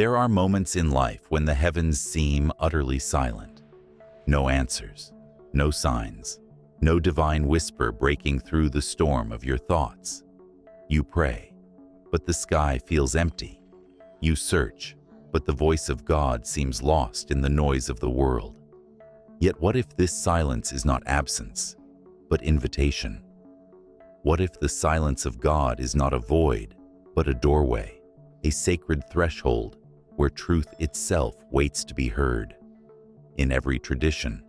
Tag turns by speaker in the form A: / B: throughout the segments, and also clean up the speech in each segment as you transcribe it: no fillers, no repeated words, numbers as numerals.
A: There are moments in life when the heavens seem utterly silent. No answers, no signs, no divine whisper breaking through the storm of your thoughts. You pray, but the sky feels empty. You search, but the voice of God seems lost in the noise of the world. Yet what if this silence is not absence, but invitation? What if the silence of God is not a void, but a doorway, a sacred threshold where truth itself waits to be heard? In every tradition,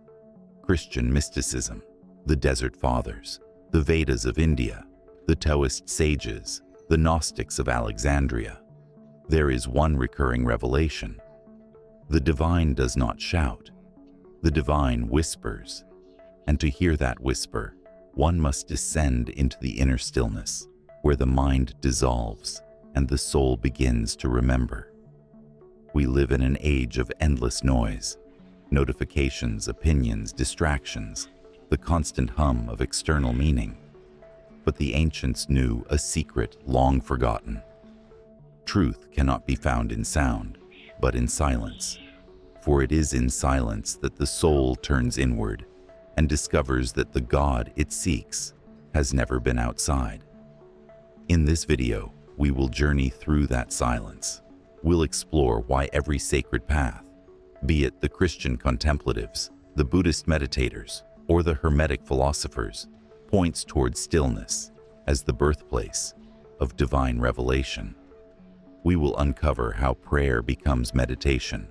A: Christian mysticism, the Desert Fathers, the Vedas of India, the Taoist sages, the Gnostics of Alexandria, there is one recurring revelation. The divine does not shout. The divine whispers. And to hear that whisper, one must descend into the inner stillness, where the mind dissolves and the soul begins to remember. We live in an age of endless noise, notifications, opinions, distractions, the constant hum of external meaning. But the ancients knew a secret long forgotten. Truth cannot be found in sound, but in silence. For it is in silence that the soul turns inward and discovers that the God it seeks has never been outside. In this video, we will journey through that silence. We'll explore why every sacred path, be it the Christian contemplatives, the Buddhist meditators, or the Hermetic philosophers, points towards stillness as the birthplace of divine revelation. We will uncover how prayer becomes meditation,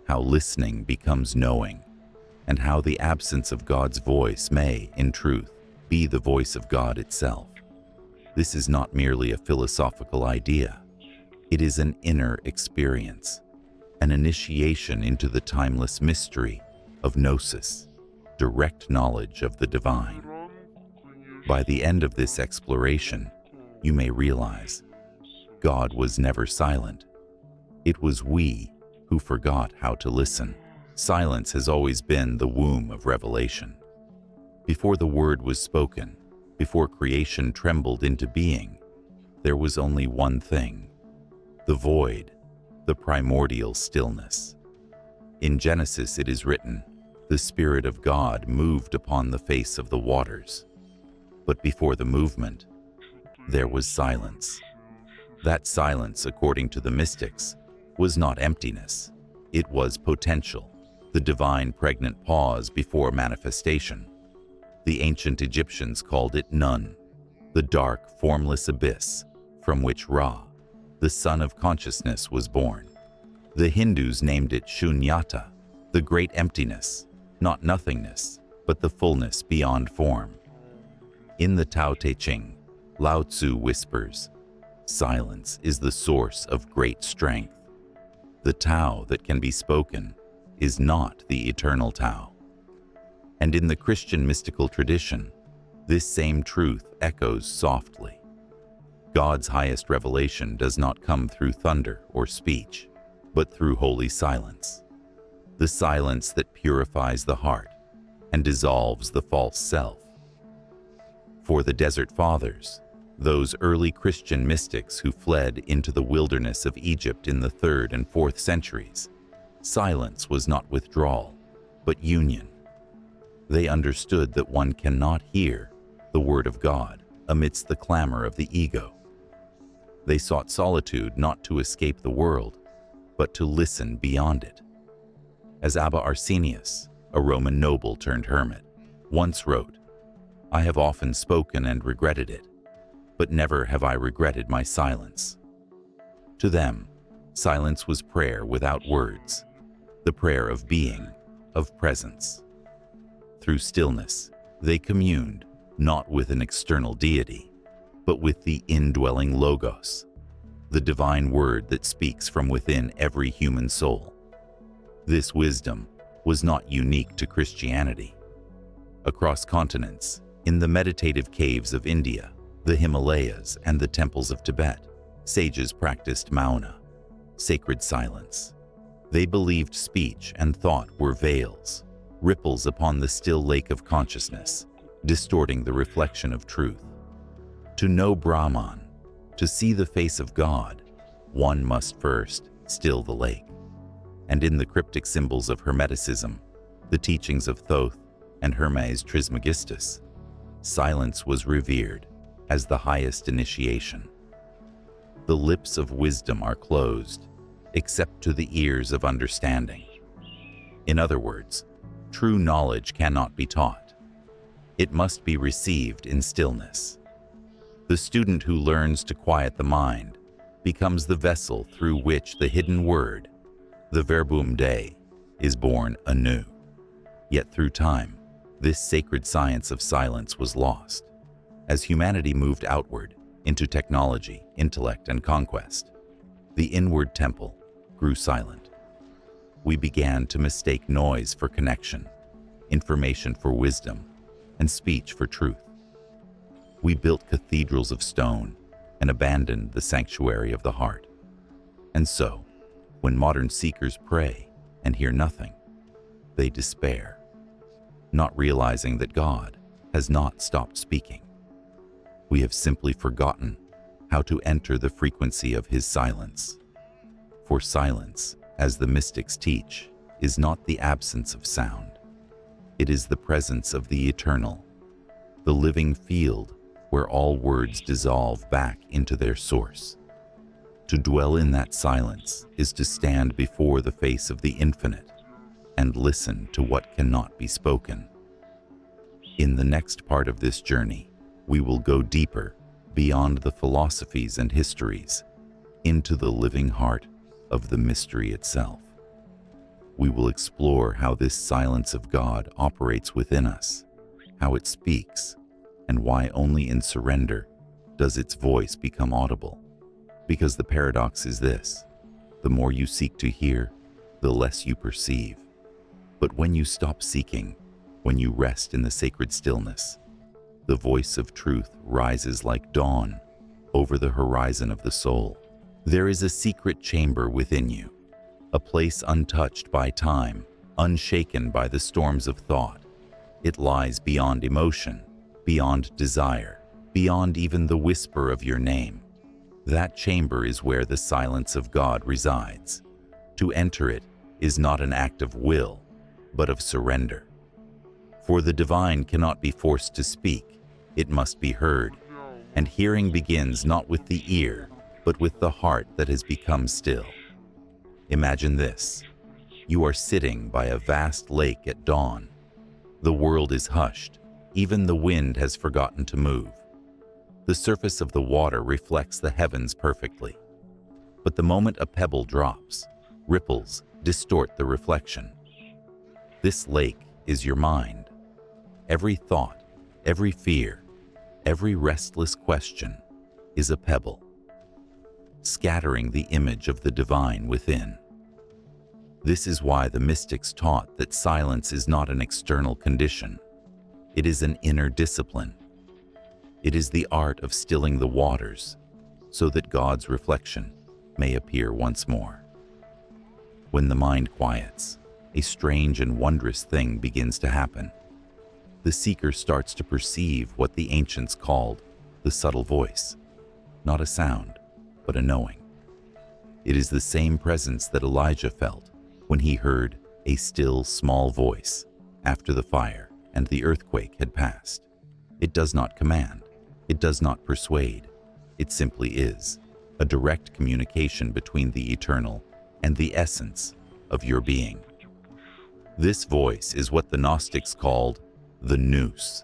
A: how listening becomes knowing, and how the absence of God's voice may, in truth, be the voice of God itself. This is not merely a philosophical idea. It is an inner experience, an initiation into the timeless mystery of gnosis, direct knowledge of the divine. By the end of this exploration, you may realize God was never silent. It was we who forgot how to listen. Silence has always been the womb of revelation. Before the word was spoken, before creation trembled into being, there was only one thing: the void, the primordial stillness. In Genesis it is written, "The Spirit of God moved upon the face of the waters." But before the movement, there was silence. That silence, according to the mystics, was not emptiness. It was potential, the divine pregnant pause before manifestation. The ancient Egyptians called it Nun, the dark, formless abyss from which Ra, the sun of consciousness, was born. The Hindus named it Shunyata, the great emptiness, not nothingness, but the fullness beyond form. In the Tao Te Ching, Lao Tzu whispers, "Silence is the source of great strength." The Tao that can be spoken is not the eternal Tao. And in the Christian mystical tradition, this same truth echoes softly. God's highest revelation does not come through thunder or speech, but through holy silence. The silence that purifies the heart and dissolves the false self. For the Desert Fathers, those early Christian mystics who fled into the wilderness of Egypt in the 3rd and 4th centuries, silence was not withdrawal, but union. They understood that one cannot hear the word of God amidst the clamor of the ego. They sought solitude not to escape the world, but to listen beyond it. As Abba Arsenius, a Roman noble turned hermit, once wrote, "I have often spoken and regretted it, but never have I regretted my silence." To them, silence was prayer without words, the prayer of being, of presence. Through stillness, they communed not with an external deity, but with the indwelling Logos, the divine word that speaks from within every human soul. This wisdom was not unique to Christianity. Across continents, in the meditative caves of India, the Himalayas, and the temples of Tibet, sages practiced Mauna, sacred silence. They believed speech and thought were veils, ripples upon the still lake of consciousness, distorting the reflection of truth. To know Brahman, to see the face of God, one must first still the lake. And in the cryptic symbols of Hermeticism, the teachings of Thoth and Hermes Trismegistus, silence was revered as the highest initiation. The lips of wisdom are closed, except to the ears of understanding. In other words, true knowledge cannot be taught. It must be received in stillness. The student who learns to quiet the mind becomes the vessel through which the hidden word, the verbum Dei, is born anew. Yet through time, this sacred science of silence was lost. As humanity moved outward into technology, intellect, and conquest, the inward temple grew silent. We began to mistake noise for connection, information for wisdom, and speech for truth. We built cathedrals of stone and abandoned the sanctuary of the heart. And so, when modern seekers pray and hear nothing, they despair, not realizing that God has not stopped speaking. We have simply forgotten how to enter the frequency of His silence. For silence, as the mystics teach, is not the absence of sound. It is the presence of the eternal, the living field where all words dissolve back into their source. To dwell in that silence is to stand before the face of the infinite and listen to what cannot be spoken. In the next part of this journey, we will go deeper beyond the philosophies and histories into the living heart of the mystery itself. We will explore how this silence of God operates within us, how it speaks, and why only in surrender does its voice become audible. Because the paradox is this: the more you seek to hear, the less you perceive. But when you stop seeking, when you rest in the sacred stillness, the voice of truth rises like dawn over the horizon of the soul. There is a secret chamber within you, a place untouched by time, unshaken by the storms of thought. It lies beyond emotion, beyond desire, beyond even the whisper of your name. That chamber is where the silence of God resides. To enter it is not an act of will, but of surrender. For the divine cannot be forced to speak, it must be heard. And hearing begins not with the ear, but with the heart that has become still. Imagine this: you are sitting by a vast lake at dawn. The world is hushed, even the wind has forgotten to move. The surface of the water reflects the heavens perfectly. But the moment a pebble drops, ripples distort the reflection. This lake is your mind. Every thought, every fear, every restless question is a pebble, scattering the image of the divine within. This is why the mystics taught that silence is not an external condition. It is an inner discipline. It is the art of stilling the waters so that God's reflection may appear once more. When the mind quiets, a strange and wondrous thing begins to happen. The seeker starts to perceive what the ancients called the subtle voice, not a sound, but a knowing. It is the same presence that Elijah felt when he heard a still small voice after the fire and the earthquake had passed. It does not command, it does not persuade, it simply is a direct communication between the eternal and the essence of your being. This voice is what the Gnostics called the nous,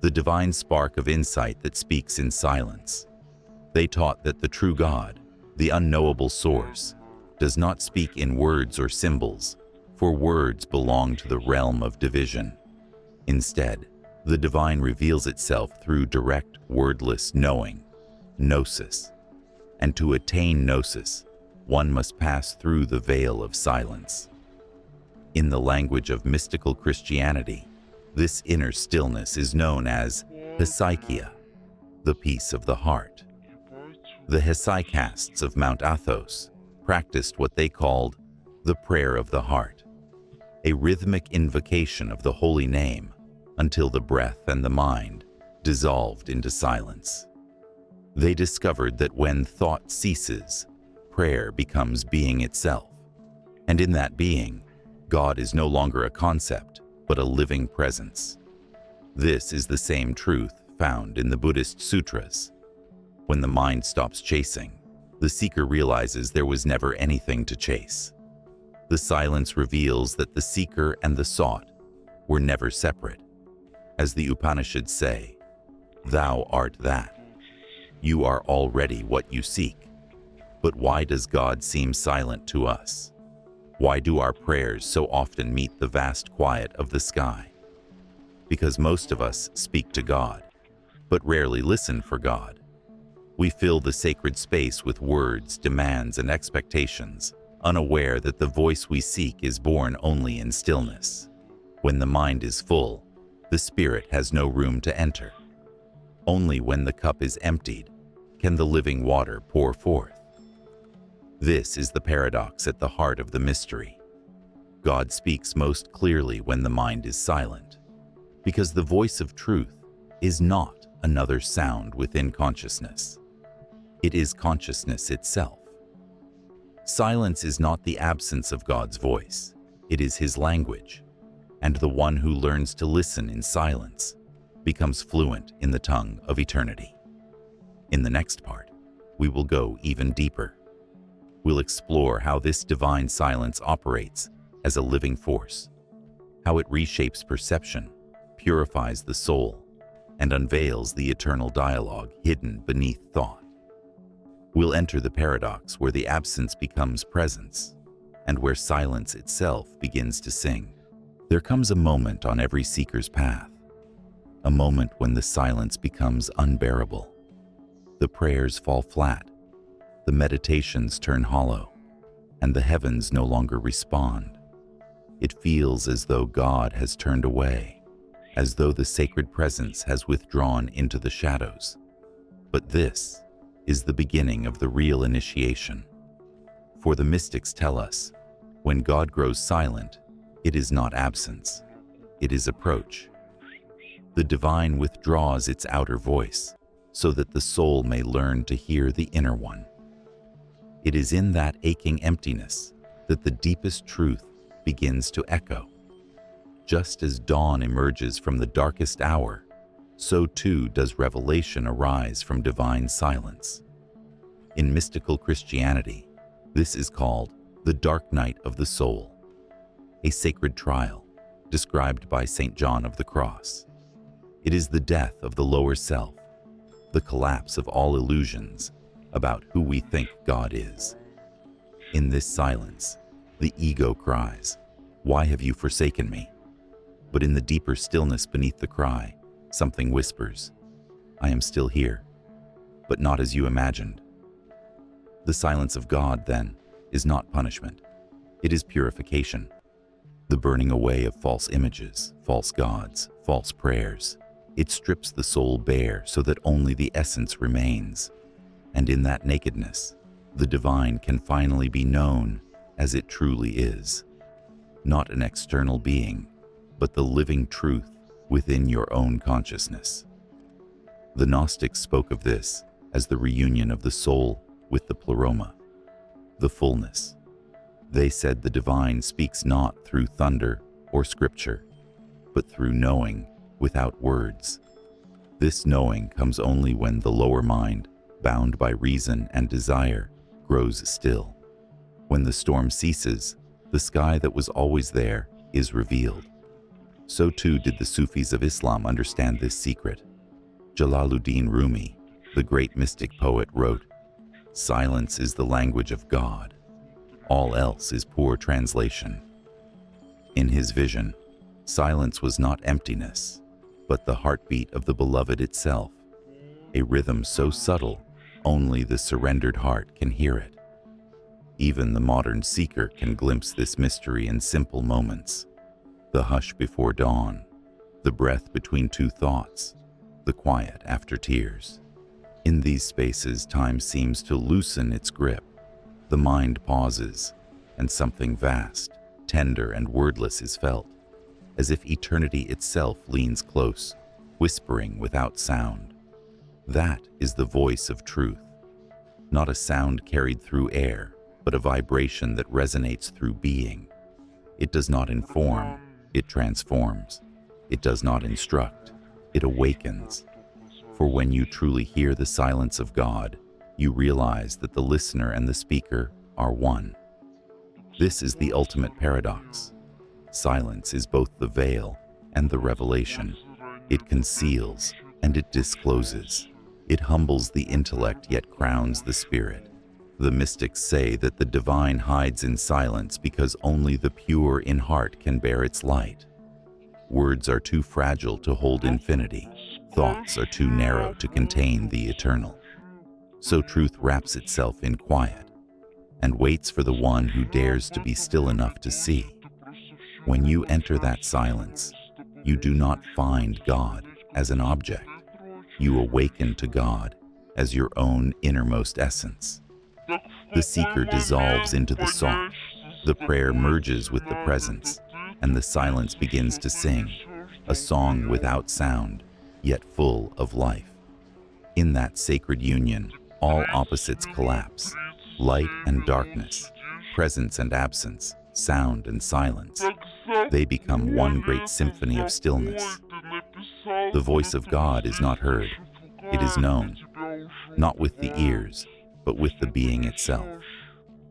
A: the divine spark of insight that speaks in silence. They taught that the true God, the unknowable source, does not speak in words or symbols, for words belong to the realm of division. Instead, the divine reveals itself through direct, wordless knowing, gnosis. And to attain gnosis, one must pass through the veil of silence. In the language of mystical Christianity, this inner stillness is known as hesychia, the peace of the heart. The hesychasts of Mount Athos practiced what they called the prayer of the heart, a rhythmic invocation of the holy name until the breath and the mind dissolved into silence. They discovered that when thought ceases, prayer becomes being itself. And in that being, God is no longer a concept, but a living presence. This is the same truth found in the Buddhist sutras. When the mind stops chasing, the seeker realizes there was never anything to chase. The silence reveals that the seeker and the sought were never separate. As the Upanishads say, "Thou art that." You are already what you seek. But why does God seem silent to us? Why do our prayers so often meet the vast quiet of the sky? Because most of us speak to God, but rarely listen for God. We fill the sacred space with words, demands, and expectations, unaware that the voice we seek is born only in stillness. When the mind is full, the spirit has no room to enter. Only when the cup is emptied can the living water pour forth. This is the paradox at the heart of the mystery. God speaks most clearly when the mind is silent, because the voice of truth is not another sound within consciousness. It is consciousness itself. Silence is not the absence of God's voice, it is His language, and the one who learns to listen in silence becomes fluent in the tongue of eternity. In the next part, we will go even deeper. We'll explore how this divine silence operates as a living force, how it reshapes perception, purifies the soul, and unveils the eternal dialogue hidden beneath thought. We'll enter the paradox where the absence becomes presence, and where silence itself begins to sing. There comes a moment on every seeker's path, a moment when the silence becomes unbearable. The prayers fall flat, the meditations turn hollow, and the heavens no longer respond. It feels as though God has turned away, as though the sacred presence has withdrawn into the shadows. But this is the beginning of the real initiation. For the mystics tell us, when God grows silent, it is not absence, it is approach. The divine withdraws its outer voice, so that the soul may learn to hear the inner one. It is in that aching emptiness that the deepest truth begins to echo. Just as dawn emerges from the darkest hour, so too does revelation arise from divine silence. In mystical Christianity, this is called the dark night of the soul, a sacred trial described by St. John of the Cross. It is the death of the lower self, the collapse of all illusions about who we think God is. In this silence, the ego cries, "Why have you forsaken me?" But in the deeper stillness beneath the cry, something whispers, "I am still here, but not as you imagined." The silence of God, then, is not punishment. It is purification. The burning away of false images, false gods, false prayers. It strips the soul bare so that only the essence remains. And in that nakedness, the divine can finally be known as it truly is. Not an external being, but the living truth within your own consciousness. The Gnostics spoke of this as the reunion of the soul with the pleroma, the fullness. They said the divine speaks not through thunder or scripture, but through knowing without words. This knowing comes only when the lower mind, bound by reason and desire, grows still. When the storm ceases, the sky that was always there is revealed. So too did the Sufis of Islam understand this secret. Jalaluddin Rumi, the great mystic poet, wrote, "Silence is the language of God. All else is poor translation." In his vision, silence was not emptiness, but the heartbeat of the beloved itself, a rhythm so subtle only the surrendered heart can hear it. Even the modern seeker can glimpse this mystery in simple moments. The hush before dawn, the breath between two thoughts, the quiet after tears. In these spaces, time seems to loosen its grip. The mind pauses, and something vast, tender, and wordless is felt, as if eternity itself leans close, whispering without sound. That is the voice of truth. not a sound carried through air, but a vibration that resonates through being. It does not inform, it transforms. It does not instruct, it awakens. For when you truly hear the silence of God, you realize that the listener and the speaker are one. This is the ultimate paradox. Silence is both the veil and the revelation. It conceals and it discloses. It humbles the intellect yet crowns the spirit. The mystics say that the divine hides in silence because only the pure in heart can bear its light. Words are too fragile to hold infinity. Thoughts are too narrow to contain the eternal. So truth wraps itself in quiet and waits for the one who dares to be still enough to see. When you enter that silence, you do not find God as an object. You awaken to God as your own innermost essence. The seeker dissolves into the sought. The prayer merges with the presence, and the silence begins to sing, a song without sound, yet full of life. In that sacred union, all opposites collapse. Light and darkness, presence and absence, sound and silence. They become one great symphony of stillness. The voice of God is not heard. It is known, not with the ears, but with the being itself.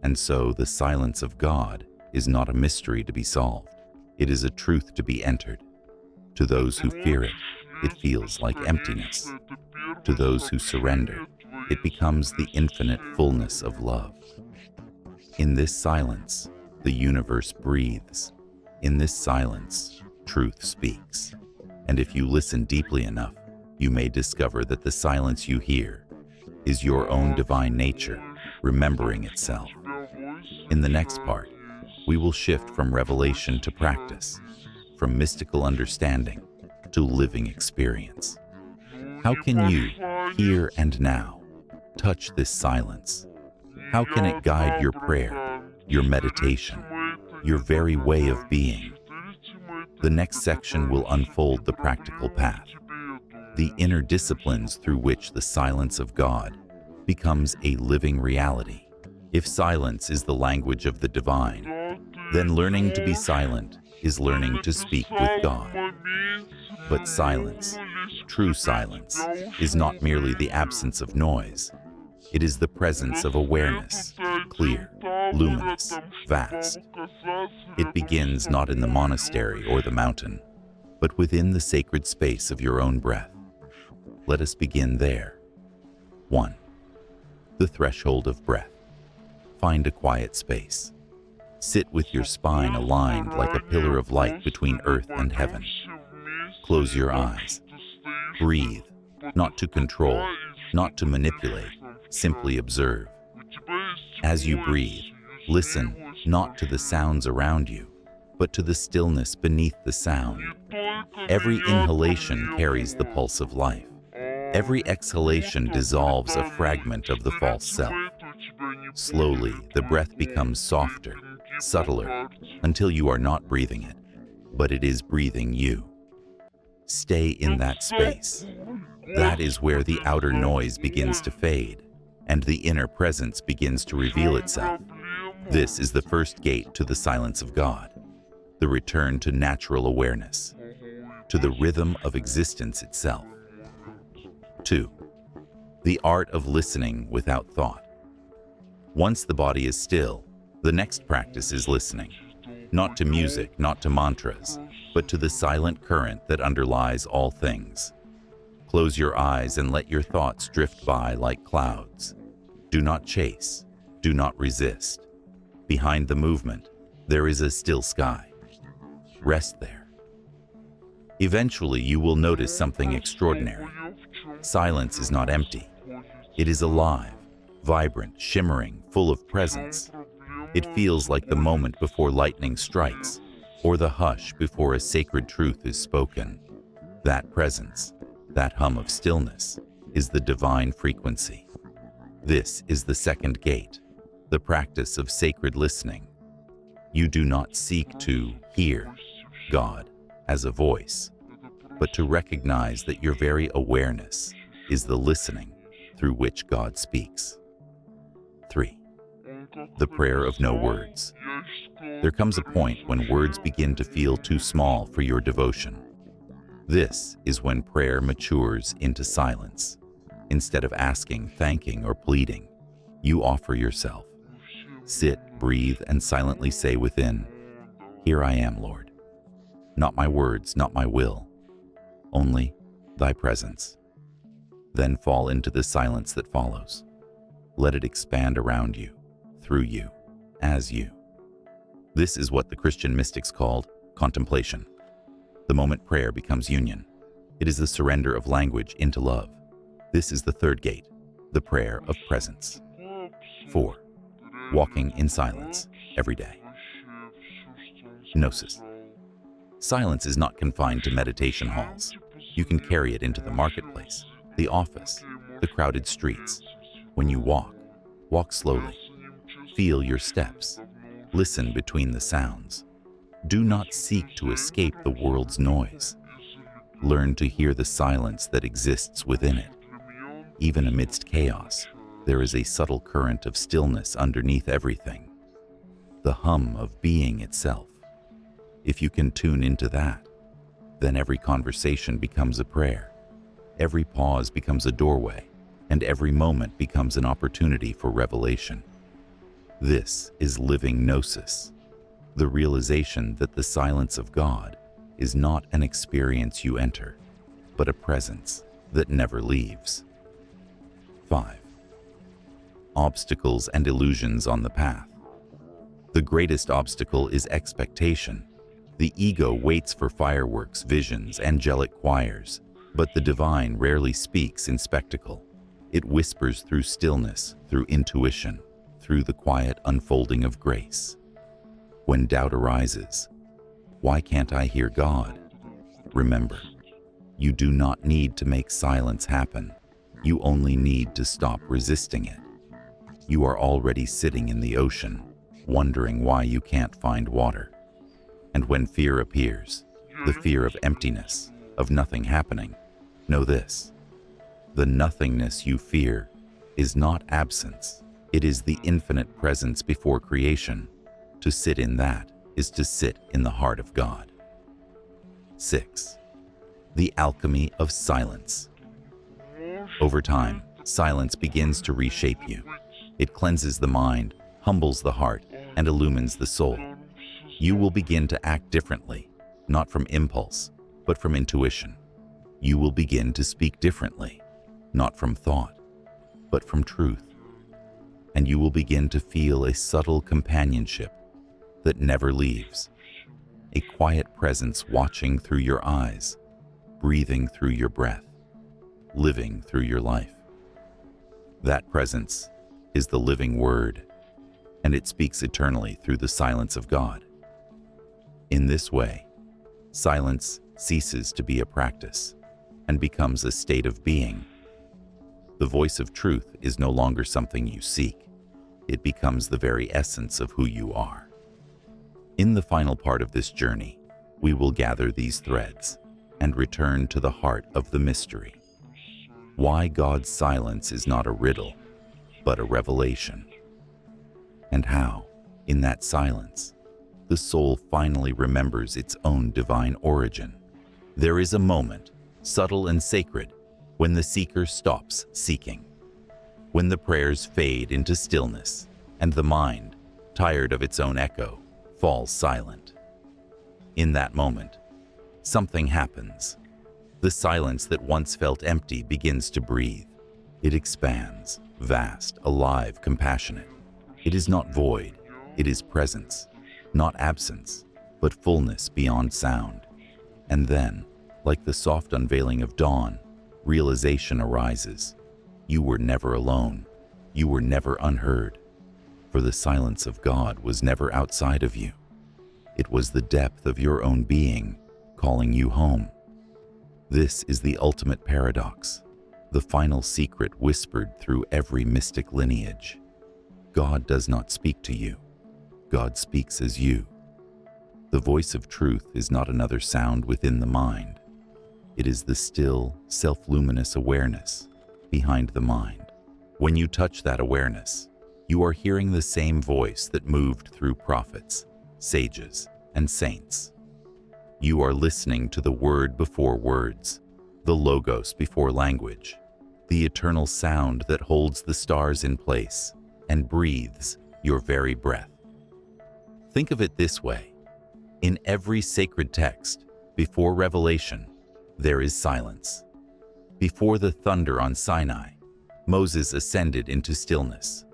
A: And so the silence of God is not a mystery to be solved. It is a truth to be entered. To those who fear it, it feels like emptiness. To those who surrender, it becomes the infinite fullness of love. In this silence, the universe breathes. In this silence, truth speaks. And if you listen deeply enough, you may discover that the silence you hear is your own divine nature, remembering itself. In the next part, we will shift from revelation to practice, from mystical understanding to living experience. How can you, here and now, touch this silence? How can it guide your prayer, your meditation, your very way of being? The next section will unfold the practical path, the inner disciplines through which the silence of God becomes a living reality. If silence is the language of the divine, then learning to be silent is learning to speak with God. But silence, true silence, is not merely the absence of noise. It is the presence of awareness, clear, luminous, vast. It begins not in the monastery or the mountain, but within the sacred space of your own breath. Let us begin there. 1. The threshold of breath. Find a quiet space. Sit with your spine aligned like a pillar of light between earth and heaven. Close your eyes. Breathe, not to control, not to manipulate, simply observe. As you breathe, listen not to the sounds around you, but to the stillness beneath the sound. Every inhalation carries the pulse of life. Every exhalation dissolves a fragment of the false self. Slowly, the breath becomes softer, subtler, until you are not breathing it, but it is breathing you. Stay in that space. That is where the outer noise begins to fade, and the inner presence begins to reveal itself. This is the first gate to the silence of God, the return to natural awareness, to the rhythm of existence itself. 2. The art of listening without thought. Once the body is still, the next practice is listening, not to music, not to mantras, but to the silent current that underlies all things. Close your eyes and let your thoughts drift by like clouds. Do not chase, do not resist. Behind the movement, there is a still sky. Rest there. Eventually, you will notice something extraordinary. Silence is not empty. It is alive, vibrant, shimmering, full of presence. It feels like the moment before lightning strikes, or the hush before a sacred truth is spoken. That presence, that hum of stillness, is the divine frequency. This is the second gate, the practice of sacred listening. You do not seek to hear God as a voice, but to recognize that your very awareness is the listening through which God speaks. 3. The prayer of no words. There comes a point when words begin to feel too small for your devotion. This is when prayer matures into silence. Instead of asking, thanking, or pleading, you offer yourself. Sit, breathe, and silently say within, "Here I am, Lord. Not my words, not my will, only thy presence." Then fall into the silence that follows. Let it expand around you, through you, as you. This is what the Christian mystics called contemplation. The moment prayer becomes union. It is the surrender of language into love. This is the third gate, the prayer of presence. 4. Walking in silence every day. Gnosis. Silence is not confined to meditation halls. You can carry it into the marketplace, the office, the crowded streets. When you walk, walk slowly. Feel your steps. Listen between the sounds. Do not seek to escape the world's noise. Learn to hear the silence that exists within it. Even amidst chaos, there is a subtle current of stillness underneath everything, the hum of being itself. If you can tune into that, then every conversation becomes a prayer, every pause becomes a doorway, and every moment becomes an opportunity for revelation. This is living gnosis, the realization that the silence of God is not an experience you enter, but a presence that never leaves. 5. Obstacles and illusions on the path. The greatest obstacle is expectation. The ego waits for fireworks, visions, angelic choirs, but the divine rarely speaks in spectacle. It whispers through stillness, through intuition, through the quiet unfolding of grace. When doubt arises, "Why can't I hear God?" Remember, you do not need to make silence happen. You only need to stop resisting it. You are already sitting in the ocean, wondering why you can't find water. And when fear appears, the fear of emptiness, of nothing happening, know this: the nothingness you fear is not absence. It is the infinite presence before creation. To sit in that is to sit in the heart of God. 6. The alchemy of silence. Over time, silence begins to reshape you. It cleanses the mind, humbles the heart, and illumines the soul. You will begin to act differently, not from impulse, but from intuition. You will begin to speak differently, not from thought, but from truth. And you will begin to feel a subtle companionship that never leaves, a quiet presence watching through your eyes, breathing through your breath, living through your life. That presence is the living word, and it speaks eternally through the silence of God. In this way, silence ceases to be a practice and becomes a state of being. The voice of truth is no longer something you seek. It becomes the very essence of who you are. In the final part of this journey, we will gather these threads and return to the heart of the mystery. Why God's silence is not a riddle, but a revelation. And how, in that silence, the soul finally remembers its own divine origin. There is a moment, subtle and sacred, when the seeker stops seeking, when the prayers fade into stillness, and the mind, tired of its own echo, falls silent. In that moment, something happens. The silence that once felt empty begins to breathe. It expands, vast, alive, compassionate. It is not void, it is presence, not absence, but fullness beyond sound. And then, like the soft unveiling of dawn, realization arises. You were never alone. You were never unheard. For the silence of God was never outside of you. It was the depth of your own being calling you home. This is the ultimate paradox, the final secret whispered through every mystic lineage. God does not speak to you. God speaks as you. The voice of truth is not another sound within the mind. It is the still, self-luminous awareness behind the mind. When you touch that awareness, You are hearing the same voice that moved through prophets, sages, and saints. You are listening to the word before words, the logos before language, the eternal sound that holds the stars in place and breathes your very breath. Think of it this way. In every sacred text, before revelation, there is silence. Before the thunder on Sinai, Moses ascended into stillness.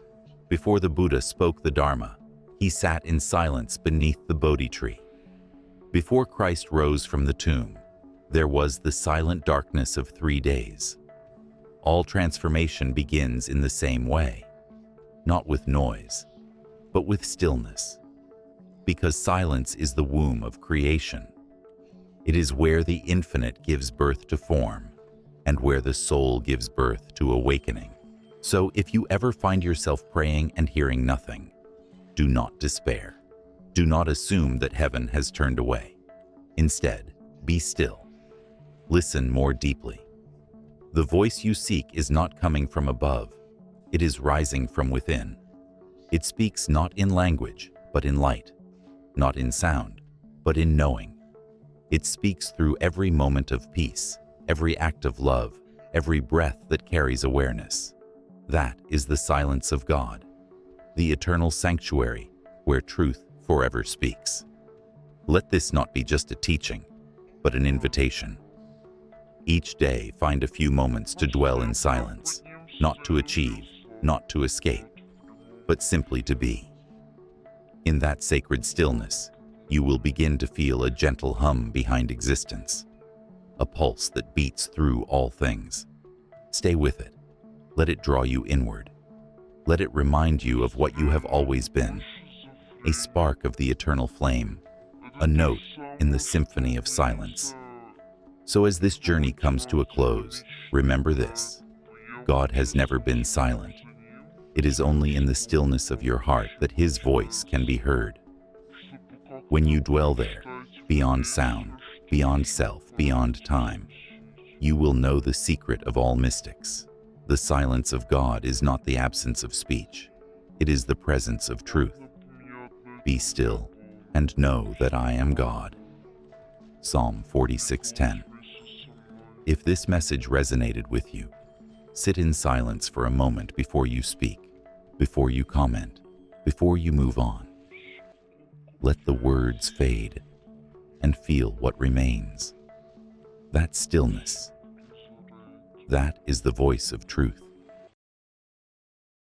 A: Before the Buddha spoke the Dharma, he sat in silence beneath the Bodhi tree. Before Christ rose from the tomb, there was the silent darkness of 3 days. All transformation begins in the same way, not with noise, but with stillness. Because silence is the womb of creation. It is where the infinite gives birth to form, and where the soul gives birth to awakening. So if you ever find yourself praying and hearing nothing, do not despair. Do not assume that heaven has turned away. Instead, be still. Listen more deeply. The voice you seek is not coming from above. It is rising from within. It speaks not in language, but in light. Not in sound, but in knowing. It speaks through every moment of peace, every act of love, every breath that carries awareness. That is the silence of God, the eternal sanctuary where truth forever speaks. Let this not be just a teaching, but an invitation. Each day, find a few moments to dwell in silence, not to achieve, not to escape, but simply to be. In that sacred stillness, you will begin to feel a gentle hum behind existence, a pulse that beats through all things. Stay with it. Let it draw you inward. Let it remind you of what you have always been, a spark of the eternal flame, a note in the symphony of silence. So as this journey comes to a close, remember this: God has never been silent. It is only in the stillness of your heart that His voice can be heard. When you dwell there, beyond sound, beyond self, beyond time, you will know the secret of all mystics. The silence of God is not the absence of speech. It is the presence of truth. Be still and know that I am God. Psalm 46:10. If this message resonated with you, sit in silence for a moment before you speak, before you comment, before you move on. Let the words fade and feel what remains. That stillness. That is the voice of truth.